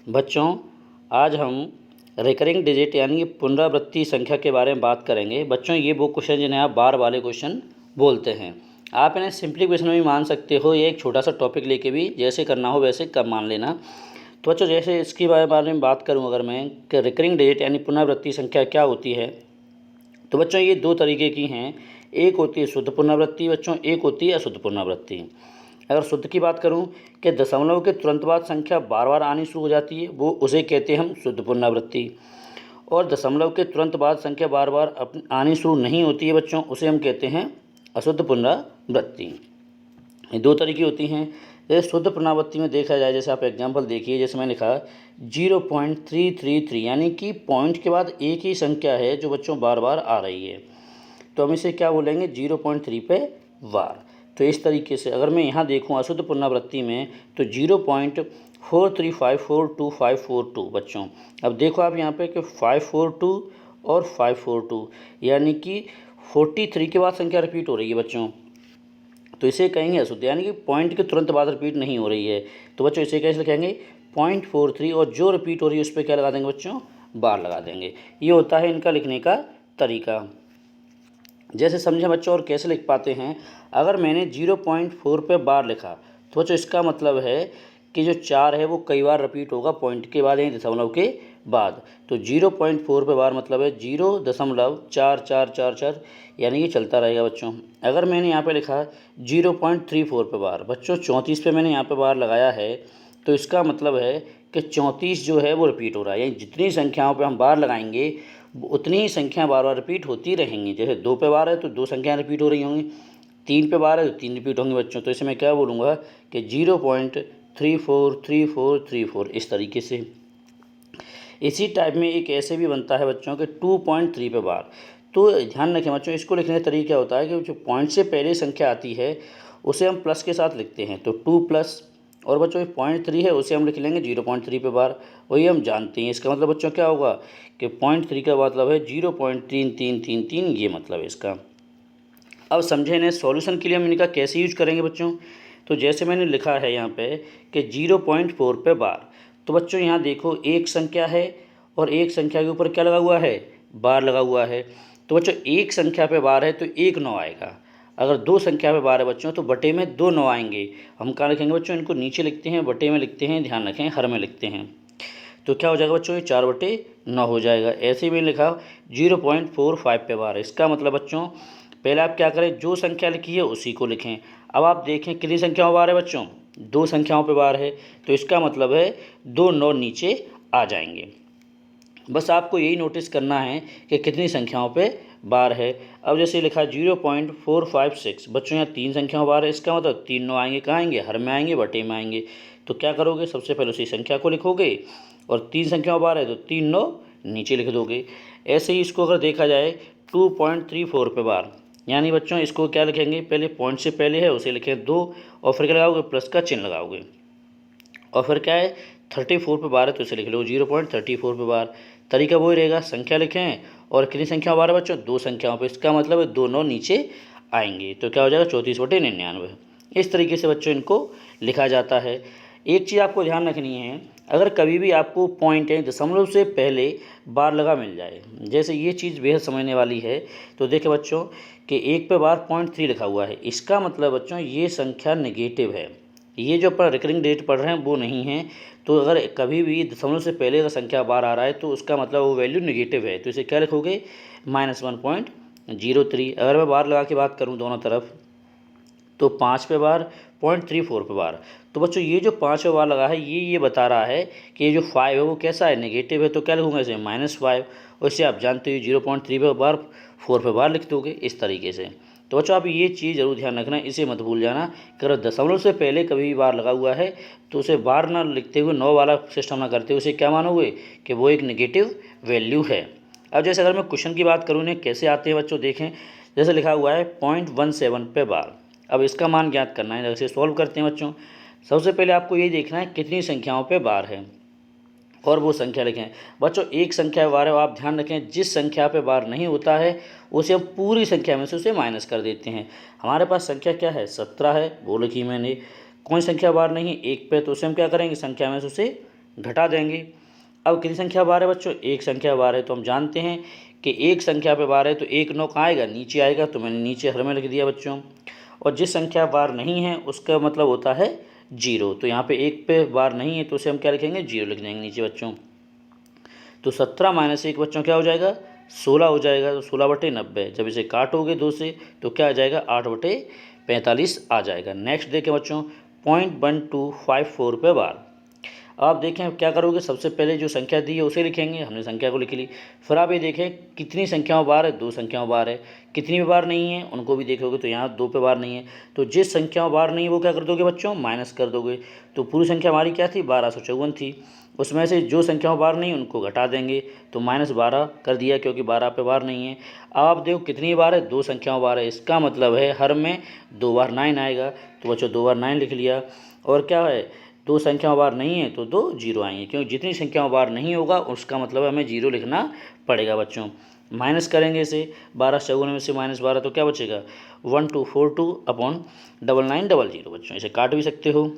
बच्चों, आज हम रिकरिंग डिजिट यानी कि पुनरावृत्ति संख्या के बारे में बात करेंगे। बच्चों, ये वो क्वेश्चन जिन्हें आप बार वाले क्वेश्चन बोलते हैं। आप इन्हें सिंप्लीफिकेशन भी मान सकते हो, ये एक छोटा सा टॉपिक लेके भी जैसे करना हो वैसे कब मान लेना। तो बच्चों, जैसे इसके बारे में बात करूँ अगर मैं कि रिकरिंग डिजिट यानी पुनरावृत्ति संख्या क्या होती है, तो बच्चों ये दो तरीके की हैं। एक होती है शुद्ध पुनरावृत्ति बच्चों, एक होती है अशुद्ध पुनरावृत्ति। अगर शुद्ध की बात करूं कि दशमलव के तुरंत बाद संख्या बार बार आनी शुरू हो जाती है, वो उसे कहते हैं हम शुद्ध पुनरावृत्ति। और दशमलव के तुरंत बाद संख्या बार बार आनी शुरू नहीं होती है बच्चों, उसे हम कहते हैं अशुद्ध पुनरावृत्ति। ये दो तरीके होती हैं। जैसे शुद्ध पुनरावृत्ति में देखा जाए, जैसे आप एग्जाम्पल देखिए, जैसे मैंने लिखा 0.333 यानी कि पॉइंट के बाद एक ही संख्या है जो बच्चों बार बार आ रही है, तो हम इसे क्या बोलेंगे 0.3 पे बार। तो इस तरीके से अगर मैं यहाँ देखूँ अशुद्ध पुनरावृत्ति में तो 0.43542542 बच्चों। अब देखो आप यहाँ पे कि 542 और 542 यानी कि 43 के बाद संख्या रिपीट हो रही है बच्चों, तो इसे कहेंगे अशुद्ध, यानी कि पॉइंट के तुरंत बाद रिपीट नहीं हो रही है। तो बच्चों इसे कैसे लिखेंगे 0.43 और जो रिपीट हो रही है उस पर क्या लगा देंगे बच्चों, बार लगा देंगे। ये होता है इनका लिखने का तरीका। जैसे समझें बच्चों और कैसे लिख पाते हैं। अगर मैंने 0.4 पे बार लिखा तो बच्चों इसका मतलब है कि जो 4 है वो कई बार रिपीट होगा पॉइंट के बाद यानी दशमलव के बाद। तो 0.4 पे बार मतलब है 0.4444 यानी कि चलता रहेगा बच्चों। अगर मैंने यहाँ पे लिखा 0.34 पे बार, बच्चों 34 पे मैंने यहाँ पे बार लगाया है, तो इसका मतलब है कि 34 जो है वो रिपीट हो रहा है, यानी जितनी संख्याओं पे हम बार लगाएंगे उतनी ही संख्या बार बार रिपीट होती रहेंगी। जैसे 2 पे बार है तो 2 संख्याएँ रिपीट हो रही होंगी, 3 पे बार है तो 3 रिपीट होंगी बच्चों। तो इसे मैं क्या बोलूँगा कि 0.343434 इस तरीके से। इसी टाइप में एक ऐसे भी बनता है बच्चों के 2.3 पे बार। तो ध्यान रखें बच्चों, इसको लिखने का तरीका क्या होता है कि जो पॉइंट से पहले संख्या आती है उसे हम प्लस के साथ लिखते हैं, तो 2 प्लस, और बच्चों 0.3 है उसे हम लिख लेंगे 0.3 पे बार। वही हम जानते हैं। इसका मतलब बच्चों क्या होगा कि 0.3 का मतलब है 0.3333, ये मतलब है इसका। अब समझे इन्हें सॉल्यूशन के लिए हम इनका कैसे यूज करेंगे बच्चों। तो जैसे मैंने लिखा है यहाँ पे कि 0.4 पे बार, तो बच्चों यहाँ देखो एक संख्या है और एक संख्या के ऊपर क्या लगा हुआ है, बार लगा हुआ है। तो बच्चों एक संख्या पे बार है तो एक 9 आएगा। अगर दो संख्या पे बार है बच्चों तो बटे में 2 9 आएंगे। हम कहाँ लिखेंगे बच्चों, इनको नीचे लिखते हैं, बटे में लिखते हैं, ध्यान रखें हर में लिखते हैं। तो क्या हो जाएगा बच्चों, ये 4/9 हो जाएगा। ऐसे ही मैंने लिखा 0.45 पे बार। इसका मतलब बच्चों पहले आप क्या करें, जो संख्या लिखी है उसी को लिखें। अब आप देखें कितनी संख्याओं पे बार है बच्चों, 2 संख्याओं पे बार है, तो इसका मतलब है 2 9 नीचे आ जाएंगे। बस आपको यही नोटिस करना है कि कितनी संख्याओं पे बार है। अब जैसे लिखा 0.456 बच्चों, यहाँ 3 संख्याओं बार है, इसका मतलब 3 9 आएंगे, कहाँ आएंगे, हर में आएंगे, बटे में आएंगे। तो क्या करोगे, सबसे पहले उसी संख्या को लिखोगे और 3 संख्याओं बार है तो 3 9 नीचे लिख दोगे। ऐसे ही इसको अगर देखा जाए 2.34 पे बार, यानी बच्चों इसको क्या लिखेंगे, पहले पॉइंट से पहले है उसे लिखें 2 और फिर क्या लगाओगे, प्लस का चिन्ह लगाओगे, और फिर क्या है 34 पे बार है तो इसे लिख लो 0.34 पे बार। तरीका वही रहेगा, संख्या लिखें और कितनी संख्या बार है बच्चों, 2 संख्याओं पे, इसका मतलब है 2 9 नीचे आएंगे, तो क्या हो जाएगा 34/99। इस तरीके से बच्चों इनको लिखा जाता है। एक चीज़ आपको ध्यान रखनी है, अगर कभी भी आपको पॉइंट है दशमलव से पहले बार लगा मिल जाए, जैसे ये चीज़ बेहद समझने वाली है। तो देखें बच्चों कि 1 पे बार 0.3 लिखा हुआ है, इसका मतलब बच्चों ये संख्या नेगेटिव है, ये जो अपन रिकरिंग डेट पढ़ रहे हैं वो नहीं है। तो अगर कभी भी दशमलव से पहले अगर संख्या बार आ रहा है तो उसका मतलब वो वैल्यू नेगेटिव है, तो इसे क्या लिखोगे -1.03। अगर मैं बार लगा के बात करूँ दोनों तरफ तो 5 पे बार, 0.34 पे बार। तो बच्चों ये जो 5 पे बार लगा है ये बता रहा है कि ये जो 5 है वो कैसा है, नेगेटिव है, तो क्या लिखूँगा इसे -5। और इससे आप जानते हो 0.3 पे बार 4 पे बार लिख दोगे इस तरीके से। तो बच्चों आप ये चीज़ जरूर ध्यान रखना, इसे मत भूल जाना कि अगर दशमलव से पहले कभी भी बार लगा हुआ है तो उसे बार ना लिखते हुए 9 वाला सिस्टम ना करते हुए उसे क्या मानोगे कि वो एक नेगेटिव वैल्यू है। अब जैसे अगर मैं क्वेश्चन की बात करूँ इन्हें कैसे आते हैं बच्चों, देखें जैसे लिखा हुआ है 0.17 पे बार। अब इसका मान ज्ञात करना है, जैसे सॉल्व करते हैं बच्चों। सबसे पहले आपको ये देखना है कितनी संख्याओं पे बार है और वो संख्या लिखें। बच्चों एक संख्या पे बार है, आप ध्यान रखें जिस संख्या पे बार नहीं होता है उसे हम पूरी संख्या में से उसे माइनस कर देते हैं। हमारे पास संख्या क्या है, 17 है, वो लिखी मैंने। कौन संख्या बार नहीं है, 1 पे, तो उसे हम क्या करेंगे, संख्या में से उसे घटा देंगे। अब कितनी संख्या बार है बच्चों, एक संख्या बार है, तो हम जानते हैं कि एक संख्या पे बार है तो एक 9 कहाँ आएगा, नीचे आएगा, तो मैंने नीचे हर में लिख दिया बच्चों। और जिस संख्या बार नहीं है उसका मतलब होता है जीरो, तो यहाँ पे एक पे बार नहीं है तो उसे हम क्या लिखेंगे, जीरो लिख देंगे नीचे बच्चों। तो 17 माइनस 1 बच्चों क्या हो जाएगा, 16 हो जाएगा। तो 16/90, जब इसे काटोगे 2 से तो क्या आ जाएगा, 8/45 आ जाएगा। नेक्स्ट देखें बच्चों, 0.1254 पे बार। अब आप देखें क्या करोगे, सबसे पहले जो संख्या दी है उसे लिखेंगे, हमने संख्या को लिख ली। फिर आप ये देखें कितनी संख्याओं बार है, 2 संख्याओं बार है। कितनी पे बार नहीं है उनको भी देखोगे तो यहाँ 2 पे बार नहीं है, तो जिस संख्याओं बार नहीं है वो क्या कर दोगे बच्चों, माइनस कर दोगे। तो पूरी संख्या हमारी क्या थी, 1254 थी, उसमें से जो संख्याओं बार नहीं उनको घटा देंगे, तो -12 कर दिया क्योंकि 12 पे बार नहीं है। अब आप देखो कितनी बार है, 2 संख्याओं बार है, इसका मतलब है हर में 2 बार 9 आएगा, तो बच्चों 2 बार 9 लिख लिया। और क्या है, 2 संख्याओं बार नहीं है तो 2 जीरो आएंगे, क्योंकि जितनी संख्याओं बार नहीं होगा उसका मतलब हमें जीरो लिखना पड़ेगा बच्चों। माइनस करेंगे इसे, 12 में से -12 तो क्या बचेगा, 1242/9900 बच्चों, इसे काट भी सकते हो।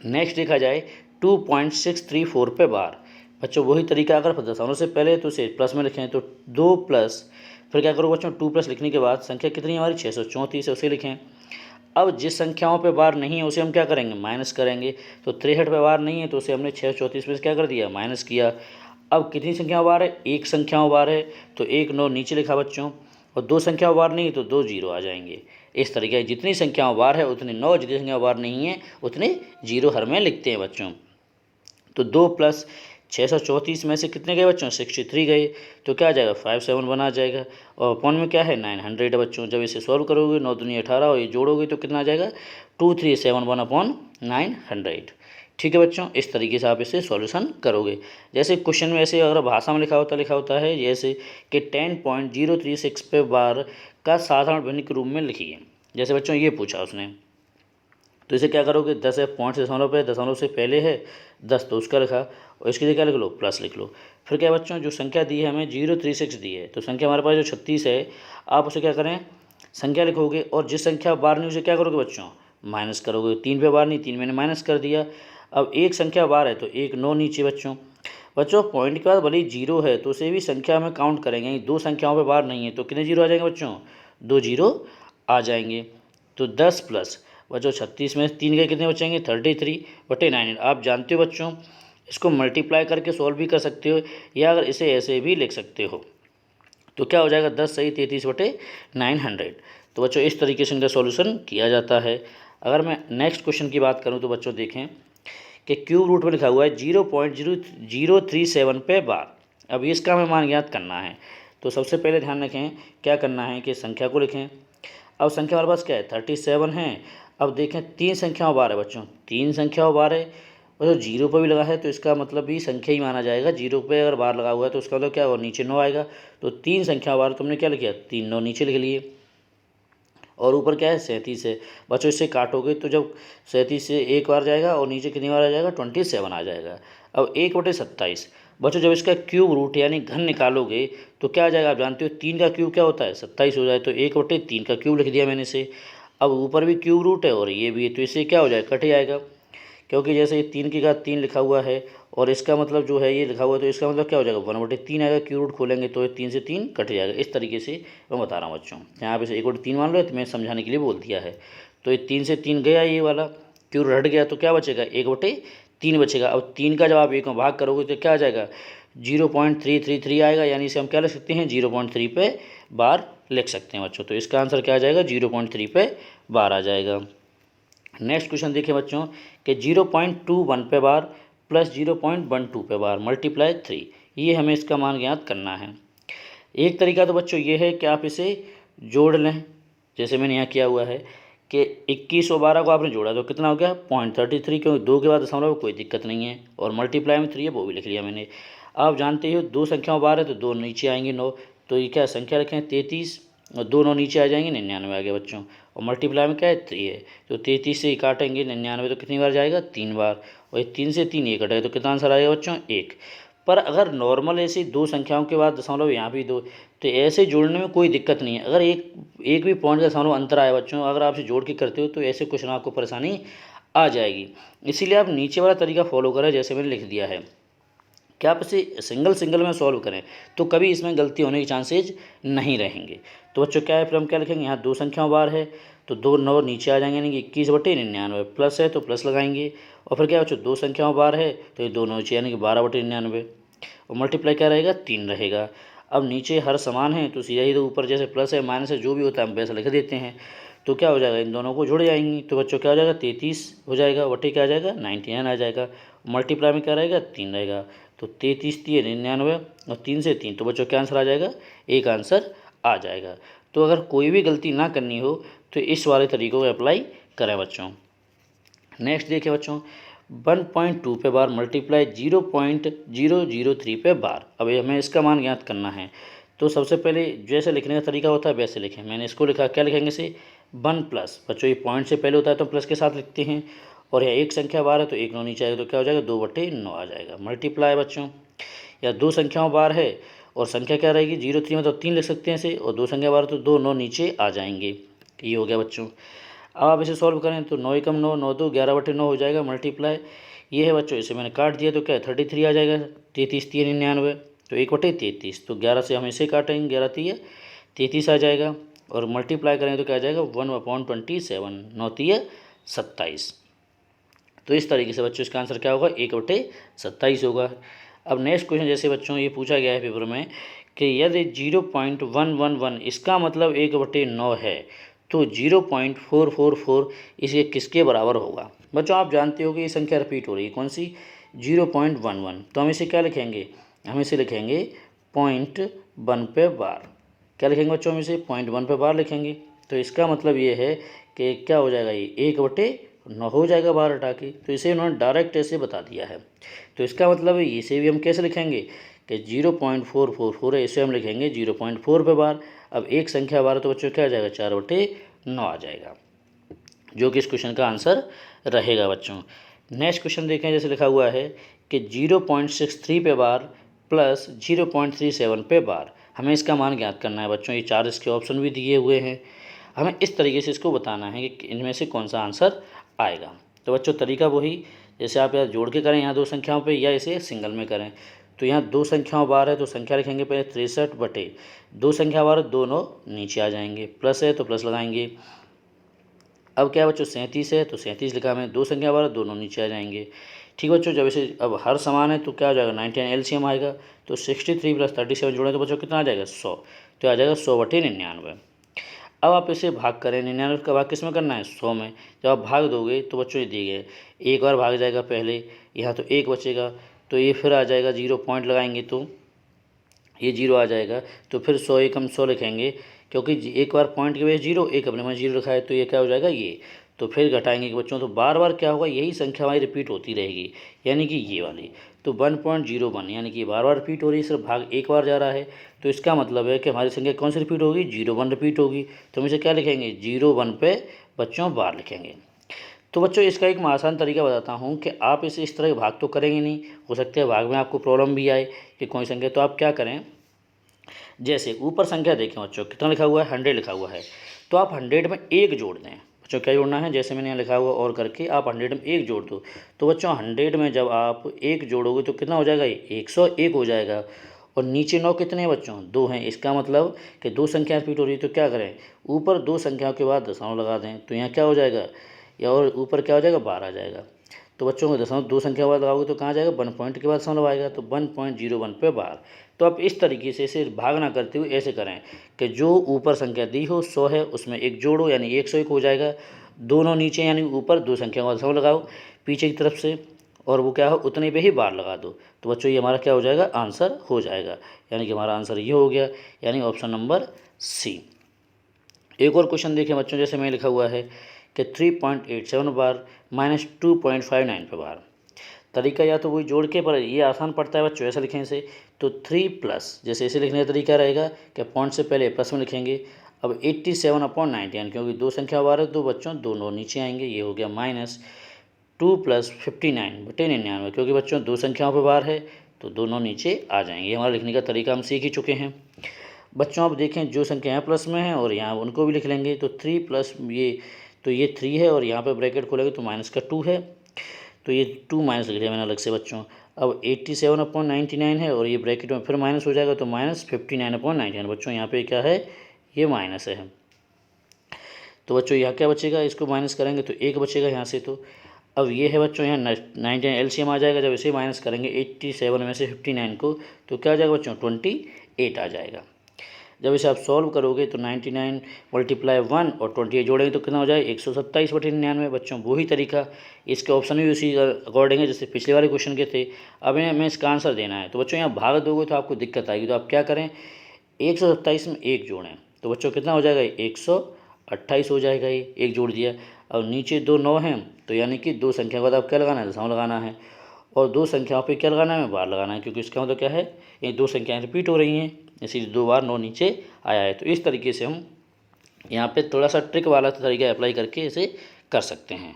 नेक्स्ट देखा जाए 2.634 पे बार। बच्चों वही तरीका, अगर दशमलव से पहले तो इसे प्लस में लिखें, तो 2 प्लस, फिर क्या करो बच्चों, 2 प्लस लिखने के बाद संख्या कितनी हमारी 634 है, उसे लिखें। अब जिस संख्याओं पे बार नहीं है उसे हम क्या करेंगे, माइनस करेंगे। तो 63 पे बार नहीं है तो उसे हमने 634 में से क्या कर दिया, माइनस किया। अब कितनी संख्याओं बार है, एक संख्याओं बार है, तो 1 9 नीचे लिखा बच्चों, और 2 संख्याओं बार नहीं है तो 2 जीरो आ जाएंगे। इस तरीके जितनी संख्याओं बार है उतने 9, जितनी संख्याओं बार नहीं है उतने जीरो हर में लिखते हैं बच्चों। तो 2 प्लस 634 में से कितने गए बच्चों, 63 गए, तो क्या आ जाएगा, 57 आ जाएगा। और अपॉन में क्या है, 900 है बच्चों। जब इसे सॉल्व करोगे 9 दूनी 18 और ये जोड़ोगे तो कितना आ जाएगा, 2371/900। ठीक है बच्चों, इस तरीके से आप इसे सॉल्यूशन करोगे। जैसे क्वेश्चन में ऐसे अगर भाषा में लिखा होता है जैसे कि 10.036 पे बार का साधारण भिन्न के रूप में लिखिए। जैसे बच्चों ये पूछा उसने, तो इसे क्या करोगे, 10 है, पॉइंट से दशमलव पे, दशमलव से पहले है 10 तो उसका लिखा, और इसके लिए क्या लिख लो, प्लस लिख लो। फिर क्या बच्चों, जो संख्या दी है हमें 036 दी है, तो संख्या हमारे पास जो 36 है, आप उसे क्या करें, संख्या लिखोगे, और जिस संख्या बार नहीं उसे क्या करोगे बच्चों, माइनस करोगे। 3 पे बार नहीं, 3 मैंने माइनस कर दिया। अब एक संख्या बार है तो 1 9 नीचे बच्चों। पॉइंट के बाद भले ही जीरो है तो उसे भी संख्या में काउंट करेंगे, 2 संख्याओं पे बार नहीं है तो कितने जीरो आ जाएंगे बच्चों, 2 जीरो आ जाएंगे। तो 10 प्लस बच्चों 36 में 3 के कितने बचेंगे, 33/9। आप जानते हो बच्चों, इसको मल्टीप्लाई करके सॉल्व भी कर सकते हो, या अगर इसे ऐसे भी लिख सकते हो, तो क्या हो जाएगा, 10 सही 33/900। तो बच्चों इस तरीके से इनका सॉल्यूशन किया जाता है। अगर मैं नेक्स्ट क्वेश्चन की बात करूं तो बच्चों देखें कि क्यूब रूट में लिखा हुआ है 0.0037 पे बार। अब इसका हमें मान ज्ञात करना है, तो सबसे पहले ध्यान रखें क्या करना है कि संख्या को लिखें। अब संख्या हमारे पास क्या है, 37 है। अब देखें 3 संख्याओं बार है बच्चों, 3 संख्याओं बार है, और जीरो पर भी लगा है तो इसका मतलब भी संख्या ही माना जाएगा। जीरो पे अगर बार लगा हुआ है तो उसका मतलब क्या होगा, नीचे 9 आएगा। तो 3 संख्या बार तुमने क्या लिखा, 3 9 नीचे लिख लिए, और ऊपर क्या है 37 है बच्चों। इससे काटोगे तो जब 37 से एक बार जाएगा और नीचे कितनी बार आ जाएगा, 27 आ जाएगा। अब 1/27 बच्चों, जब इसका क्यूब रूट यानी घन निकालोगे तो क्या आ जाएगा, आप जानते हो 3 का क्यूब क्या होता है, 27 हो जाए, तो 1/3 का क्यूब लिख दिया मैंने इसे। अब ऊपर भी क्यूब रूट है और ये भी है, तो इससे क्या हो जाएगा, कट जाएगा, क्योंकि जैसे ये 3 की घात 3 लिखा हुआ है और इसका मतलब जो है ये लिखा हुआ है, तो इसका मतलब क्या हो जाएगा, 1/3 आएगा। क्यूब रूट खोलेंगे तो 3 से 3 कट जाएगा। इस तरीके से मैं बता रहा हूँ बच्चों, यहाँ पे 1/3 मान लो, तो मैं समझाने के लिए बोल दिया है। तो ये 3 से 3 गया, ये वाला क्यूब हट गया, तो क्या बचेगा, 1/3 बचेगा। अब 3 का जब आप 1 में भाग करोगे तो क्या आ जाएगा, 0.333 आएगा, यानी इसे हम क्या लिख सकते हैं, 0.3 पे बार लिख सकते हैं बच्चों। तो इसका आंसर क्या आ जाएगा, 0.3 पे बार आ जाएगा। नेक्स्ट क्वेश्चन देखिए बच्चों कि 0.21 पे बार प्लस 0.12 पे बार मल्टीप्लाई 3, ये हमें इसका मान ज्ञात करना है। एक तरीका तो बच्चों ये है कि आप इसे जोड़ लें, जैसे मैंने यहाँ किया हुआ है कि 21 और 12 को आपने जोड़ा तो कितना हो गया, 0.33, क्योंकि 2 के बाद दशमलव कोई दिक्कत नहीं है, और मल्टीप्लाई में 3 है वो भी लिख लिया मैंने। आप जानते हो 2 संख्याओं बार है तो 2 नीचे आएंगे 9, तो ये क्या संख्या रखें 33, और 2 9 नीचे आ जाएंगे, 99 आ गया बच्चों। और मल्टीप्लाई में क्या है 3 है, तो 33 से ही काटेंगे 99, तो कितनी बार जाएगा, 3 बार, और ये 3 से 3 ये कटेगा, तो कितना आंसर आएगा बच्चों, 1। पर अगर नॉर्मल ऐसे 2 संख्याओं के बाद दशमलव यहाँ भी 2, तो ऐसे जोड़ने में कोई दिक्कत नहीं है। अगर एक भी पॉइंट का दशमलव अंतर आया बच्चों, अगर आप इसे जोड़ के करते हो तो ऐसे क्वेश्चन आपको परेशानी आ जाएगी। इसीलिए आप नीचे वाला तरीका फॉलो करें जैसे मैंने लिख दिया है कि आप इसे सिंगल सिंगल में सॉल्व करें तो कभी इसमें गलती होने के चांसेज नहीं रहेंगे। तो बच्चों क्या है, फिर हम क्या लिखेंगे, यहाँ दो संख्याओं बार है तो 2 9 नीचे आ जाएंगे, यानी कि 21/99, प्लस है तो प्लस लगाएंगे। और फिर क्या है बच्चों, दो संख्याओं बार है तो ये दोनों नीचे यानी कि 12/99, और मल्टीप्लाई क्या रहेगा, 3 रहेगा। अब नीचे हर समान है तो सीधा ही तो ऊपर जैसे प्लस है माइनस है जो भी होता है हम वैसा लिख देते हैं। तो क्या हो जाएगा, इन दोनों को जुड़ जाएंगी तो बच्चों क्या हो जाएगा, 33 हो जाएगा, बटे क्या आ जाएगा 99 आ जाएगा। मल्टीप्लाई में क्या रहेगा, 3 रहेगा। तो 33 3 99 और 3 से 3, तो बच्चों क्या आंसर आ जाएगा, एक आंसर आ जाएगा। तो अगर कोई भी गलती ना करनी हो तो इस वाले तरीक़ों को अप्लाई करें बच्चों। नेक्स्ट देखिए बच्चों, 1.2 पे बार मल्टीप्लाई 0.003 पे बार। अब हमें इसका मान ज्ञात करना है तो सबसे पहले जैसे लिखने का तरीका होता है वैसे लिखें। मैंने इसको लिखा, क्या लिखेंगे इसे, 1 प्लस, बच्चों ये पॉइंट से पहले होता है तो प्लस के साथ लिखते हैं, और यह एक संख्या बार है तो एक नौ नीचे आएगा तो क्या हो जाएगा, 2/9 आ जाएगा। मल्टीप्लाई बच्चों, या दो संख्याओं बार है और संख्या क्या रहेगी 0 3 में तो 3 लिख सकते हैं इसे, और दो संख्या बार तो 2 9 नीचे आ जाएंगे। ये हो गया बच्चों। अब आप इसे सॉल्व करें तो 9 एकम 9 9 2 11/9 हो जाएगा। मल्टीप्लाई ये है बच्चों, इसे मैंने काट दिया तो क्या है 33 आ जाएगा। 33 3 99 तो 1/33, तो 11 से हम इसे काटेंगे, 11 3 33 आ जाएगा। और मल्टीप्लाई करेंगे तो क्या आ जाएगा 1/27, 9 3 27। तो इस तरीके से बच्चों इसका आंसर क्या होगा, 1/27 होगा। अब नेक्स्ट क्वेश्चन जैसे बच्चों ये पूछा गया है पेपर में कि यदि 0.111 इसका मतलब 1/9 है तो 0.444 इसे किसके बराबर होगा। बच्चों आप जानते हो कि ये संख्या रिपीट हो रही है, कौन सी, 0.11, तो हम इसे क्या लिखेंगे, हम इसे लिखेंगे 0.1 पे बार। क्या लिखेंगे बच्चों, हम इसे 0.1 पे बार लिखेंगे। तो इसका मतलब ये है कि क्या हो जाएगा, ये 1/9 हो जाएगा बाहर हटा के। तो इसे उन्होंने डायरेक्ट ऐसे बता दिया है। तो इसका मतलब है इसे भी हम कैसे लिखेंगे कि 0.444 है, इसे हम लिखेंगे 0.4 पे बार। अब एक संख्या बार तो बच्चों क्या आ जाएगा, 4/9 आ जाएगा, जो कि इस क्वेश्चन का आंसर रहेगा बच्चों। नेक्स्ट क्वेश्चन देखें, जैसे लिखा हुआ है कि 0.63 पे बार प्लस 0.37 पे बार। हमें इसका मान ज्ञात करना है बच्चों। ये चार इसके ऑप्शन भी दिए हुए हैं, हमें इस तरीके से इसको बताना है कि इनमें से कौन सा आंसर आएगा। तो बच्चों तरीका वही, जैसे आप यहाँ जोड़ के करें यहाँ दो संख्याओं पे, या इसे सिंगल में करें। तो यहाँ दो संख्याओं बार है तो संख्या लिखेंगे पहले 63 बटे दो संख्या बार, दोनों नीचे आ जाएंगे, प्लस है तो प्लस लगाएंगे। अब क्या बच्चों 37 है तो 37 लिखा, में दो संख्या बार दोनों नीचे आ जाएंगे। ठीक बच्चों, जब इसे अब हर समान है तो क्या हो जाएगा 99 एलसीएम आएगा। तो 63 + 37 जोड़ें तो बच्चों कितना आ जाएगा 100, तो आ जाएगा 100/99। अब आप इसे भाग करें, 99 का भाग किस में करना है, 100 में। जब आप भाग दोगे तो बच्चों ये दिए गए, एक बार भाग जाएगा पहले, यहाँ तो एक बचेगा तो ये फिर आ जाएगा 0 पॉइंट लगाएंगे तो ये 0 आ जाएगा। तो फिर 100 एकम 100 लिखेंगे, क्योंकि एक बार पॉइंट के वजह 0, एक अपने में 0 लिखा है तो ये क्या हो जाएगा ये। तो फिर घटाएंगे कि बच्चों तो बार बार क्या होगा, यही संख्या हमारी रिपीट होती रहेगी, यानी कि ये वाली। तो 1.01 यानी कि बार बार रिपीट हो रही है, सिर्फ भाग एक बार जा रहा है। तो इसका मतलब है कि हमारी संख्या कौन सी रिपीट होगी, 01 रिपीट होगी। तो हम इसे क्या लिखेंगे, 01 पे बच्चों बार लिखेंगे। तो बच्चों इसका एक मैं आसान तरीका बताता हूँ कि आप इसे इस तरह के भाग तो करेंगे नहीं, हो सकता है भाग में आपको प्रॉब्लम भी आए कि कोई संख्या। तो आप क्या करें, जैसे ऊपर संख्या देखें बच्चों कितना लिखा हुआ है, 100 लिखा हुआ है, तो आप 100 में एक जोड़ दें। बच्चों क्या जोड़ना है, जैसे मैंने यहाँ लिखा हुआ और करके आप 100 में एक जोड़ दो। तो बच्चों 100 में जब आप एक जोड़ोगे तो कितना हो जाएगा, ये 101 हो जाएगा। और नीचे 9 कितने हैं बच्चों, 2 हैं। इसका मतलब कि दो संख्या रिपीट हो रही है तो क्या करें, ऊपर दो संख्याओं के बाद दशमलव लगा दें। तो यहाँ क्या हो जाएगा, या और ऊपर क्या हो जाएगा 12 आ जाएगा। तो बच्चों को दशमलव दो संख्या बाद लगाओगे तो कहाँ जाएगा, 1 पॉइंट के बाद दशमलव आएगा, तो 1.01 पे बार। तो आप इस तरीके से इसे भाग ना करते हुए ऐसे करें कि जो ऊपर संख्या दी हो 100 है उसमें एक जोड़ो, यानी 101 हो जाएगा। दोनों नीचे यानी ऊपर दो संख्या का दशमलव लगाओ पीछे की तरफ से, और वो क्या हो उतने पे ही बार लगा दो। तो बच्चों ये हमारा क्या हो जाएगा, आंसर हो जाएगा। यानी कि हमारा आंसर ये हो गया, यानी ऑप्शन नंबर सी। एक और क्वेश्चन देखें बच्चों, जैसे मैं लिखा हुआ है कि 3.87 बार -2.59 पे बार। तरीका या तो वही जोड़ के, पर ये आसान पड़ता है बच्चों, ऐसा लिखें इसे। तो 3 प्लस, जैसे इसे लिखने का तरीका रहेगा कि पॉइंट से पहले प्लस में लिखेंगे। अब 87/90 यानी क्योंकि दो संख्या बार है तो बच्चों दोनों नीचे आएंगे, ये हो गया -2 + 59/99, क्योंकि बच्चों दो संख्याओं पर बार है तो दोनों नीचे आ जाएंगे। ये हमारा लिखने का तरीका हम सीख ही चुके हैं बच्चों। अब देखें जो संख्या यहाँ प्लस में है और यहाँ उनको भी लिख लेंगे। तो 3 प्लस ये तो ये 3 है और यहाँ पे ब्रैकेट खोलेंगे तो माइनस का 2 है, तो ये 2 माइनस लिख लिया मैंने अलग से बच्चों। अब 87/99 है और ये ब्रैकेट में फिर माइनस हो जाएगा तो माइनस 59/99 बच्चों, यहाँ पे क्या है, ये माइनस है। तो बच्चों यहाँ क्या बचेगा, इसको माइनस करेंगे तो 1 बचेगा यहाँ से। तो अब ये है बच्चों यहाँ 99 एलसीएम आ जाएगा, जब इसे माइनस करेंगे 87 में से 59 को तो क्या आ जाएगा बच्चों, 28 आ जाएगा। जब इसे आप सॉल्व करोगे तो 99 × 1 और 28 जोड़ेंगे तो कितना हो जाएगा, 127/99 बच्चों। वही तरीका, इसके ऑप्शन भी उसी अकॉर्डिंग है जैसे पिछले वाले क्वेश्चन के थे। अब हमें इसका आंसर देना है, तो बच्चों यहाँ भाग दोगे तो आपको दिक्कत आएगी, तो आप क्या करें, 127 में 1 जोड़ें तो बच्चों कितना हो जाएगा, 128 हो जाएगा। ये 1 जोड़ दिया। और नीचे 2 9 हैं तो यानी कि 2 संख्या के बाद आप क्या लगाना है, दशमलव लगाना है, और 2 संख्याओं पे क्या लगाना है, बार लगाना है, क्योंकि इसका मतलब क्या है, ये 2 संख्याएं रिपीट हो रही हैं, इसीलिए 2 बार 9 नीचे आया है। तो इस तरीके से हम यहाँ पे थोड़ा सा ट्रिक वाला तरीका अप्लाई करके इसे कर सकते हैं।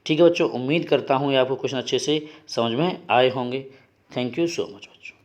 ठीक है बच्चों, उम्मीद करता हूँ ये आपको क्वेश्चन अच्छे से समझ में आए होंगे। थैंक यू सो मच बच्चों।